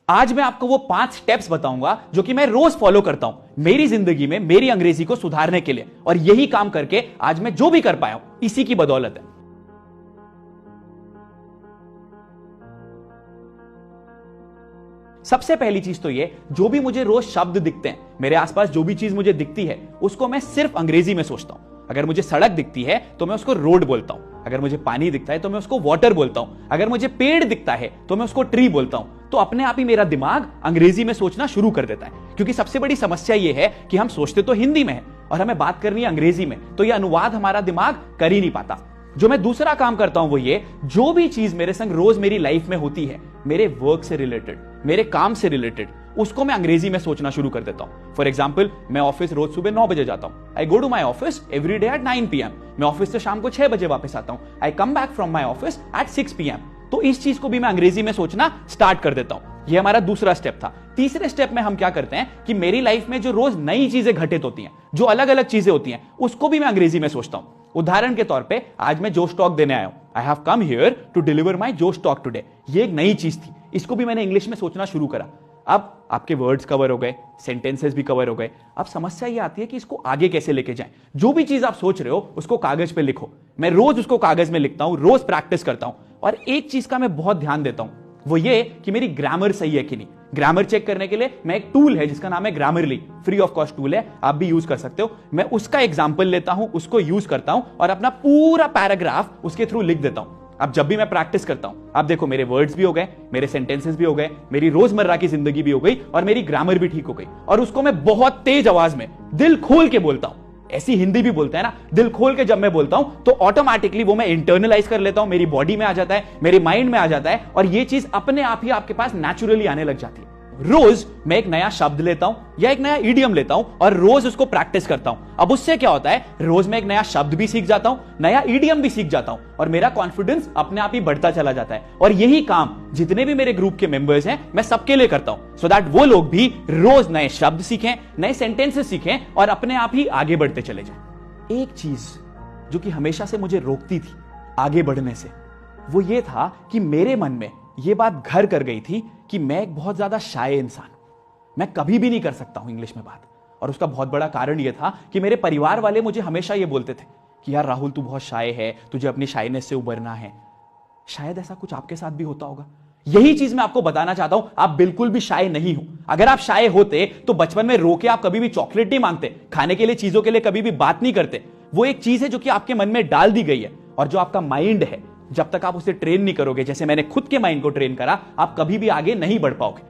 आज मैं आपको वो 5 स्टेप्स बताऊंगा जो कि मैं रोज फॉलो करता हूं मेरी जिंदगी में मेरी अंग्रेजी को सुधारने के लिए, और यही काम करके आज मैं जो भी कर पाया हूं इसी की बदौलत है। सबसे पहली चीज तो ये, जो भी मुझे रोज शब्द दिखते हैं, मेरे आसपास जो भी चीज मुझे दिखती है उसको मैं सिर्फ अंग्रेजी में सोचता हूं। अगर मुझे सड़क दिखती है तो मैं उसको रोड बोलता हूं, अगर मुझे पानी दिखता है तो मैं उसको वाटर बोलता हूं, अगर मुझे पेड़ दिखता है तो मैं उसको ट्री बोलता हूं। तो अपने आप ही मेरा दिमाग अंग्रेजी में सोचना शुरू कर देता है, क्योंकि सबसे बड़ी समस्या यह है कि हम सोचते तो हिंदी में है और हमें बात करनी है अंग्रेजी में, तो यह अनुवाद हमारा दिमाग कर ही नहीं पाता। जो मैं दूसरा काम करता हूं वो ये, जो भी चीज मेरे संग रोज मेरी लाइफ में होती है, मेरे वर्क से रिलेटेड, मेरे काम से रिलेटेड, उसको मैं अंग्रेजी में सोचना शुरू कर देता हूं। फॉर एग्जाम्पल, मैं ऑफिस रोज सुबह 9 बजे जाता हूं। I go to my office every day at 9 PM। मैं ऑफिस से शाम को 6 बजे वापस आता हूं। I come back from my office at 6 PM। तो इस चीज को भी मैं अंग्रेजी में सोचना स्टार्ट कर देता हूं। यह हमारा दूसरा स्टेप था। तीसरे स्टेप में हम क्या करते हैं कि मेरी लाइफ में जो रोज नई चीजें घटित होती हैं, जो अलग अलग चीजें होती हैं, उसको भी मैं अंग्रेजी में सोचता हूं। उदाहरण के तौर पे, आज मैं जोश टॉक देने आया हूं। I have come here to deliver my Josh talk today. ये एक नई चीज थी, इसको भी मैंने इंग्लिश में सोचना शुरू करा। अब आपके वर्ड्स कवर हो गए, सेंटेंसेस भी कवर हो गए। अब समस्या ये आती है कि इसको आगे कैसे लेके जाएं। जो भी चीज आप सोच रहे हो उसको कागज पे लिखो। मैं रोज उसको कागज में लिखता हूं, रोज प्रैक्टिस करता हूं, और एक चीज का मैं बहुत ध्यान देता हूं, वो ये कि मेरी ग्रामर सही है कि नहीं। ग्रामर चेक करने के लिए मैं एक टूल है जिसका नाम है Grammarly, free of cost tool है, आप भी यूज कर सकते हो। मैं उसका एग्जांपल लेता हूं, उसको यूज करता हूं और अपना पूरा पैराग्राफ उसके थ्रू लिख देता हूं। अब जब भी मैं प्रैक्टिस करता हूं, आप देखो मेरे वर्ड्स भी हो गए, मेरे सेंटेंसेस भी हो गए, मेरी रोजमर्रा की जिंदगी भी हो गई और मेरी ग्रामर भी ठीक हो गई। और उसको मैं बहुत तेज आवाज में दिल खोल के बोलता हूं। ऐसी हिंदी भी बोलते हैं ना, दिल खोल के जब मैं बोलता हूं तो ऑटोमेटिकली वो मैं इंटरनलाइज कर लेता हूं, मेरी बॉडी में आ जाता है, मेरे माइंड में आ जाता है, और ये चीज अपने आप ही आपके पास नेचुरली आने लग जाती है। रोज मैं एक नया शब्द लेता हूं या एक नया इडियम लेता हूं और रोज उसको प्रैक्टिस करता हूं। अब उससे क्या होता है, रोज मैं एक नया शब्द भी सीख जाता हूं, नया इडियम भी सीख जाता हूं, और मेरा कॉन्फिडेंस अपने आप ही बढ़ता चला जाता है। और यही काम जितने भी मेरे ग्रुप के मेंबर्स हैं, मैं सबके लिए करता हूं, सो दैट वो लोग भी रोज नए शब्द सीखें, नए सेंटेंसेस सीखें और अपने आप ही आगे बढ़ते चले जाएं। एक चीज जो कि हमेशा से मुझे रोकती थी आगे बढ़ने से, वो ये था कि मेरे मन में ये बात घर कर गई थी कि मैं एक बहुत ज्यादा शाय इंसान हूं। मैं कभी भी नहीं कर सकता हूं इंग्लिश में बात। और उसका बहुत बड़ा कारण यह था कि मेरे परिवार वाले मुझे हमेशा यह बोलते थे कि यार राहुल, तू बहुत शाय है, तुझे अपनी शायनेस से उबरना है। शायद ऐसा कुछ आपके साथ भी होता होगा। यही चीज मैं आपको बताना चाहता हूं, आप बिल्कुल भी शाय नहीं हो। अगर आप शाय होते तो बचपन में रो के आप कभी भी चॉकलेट नहीं मांगते, खाने के लिए चीजों के लिए कभी भी बात नहीं करते। वो एक चीज है जो कि आपके मन में डाल दी गई है, और जो आपका माइंड है, जब तक आप उसे ट्रेन नहीं करोगे, जैसे मैंने खुद के माइंड को ट्रेन करा, आप कभी भी आगे नहीं बढ़ पाओगे।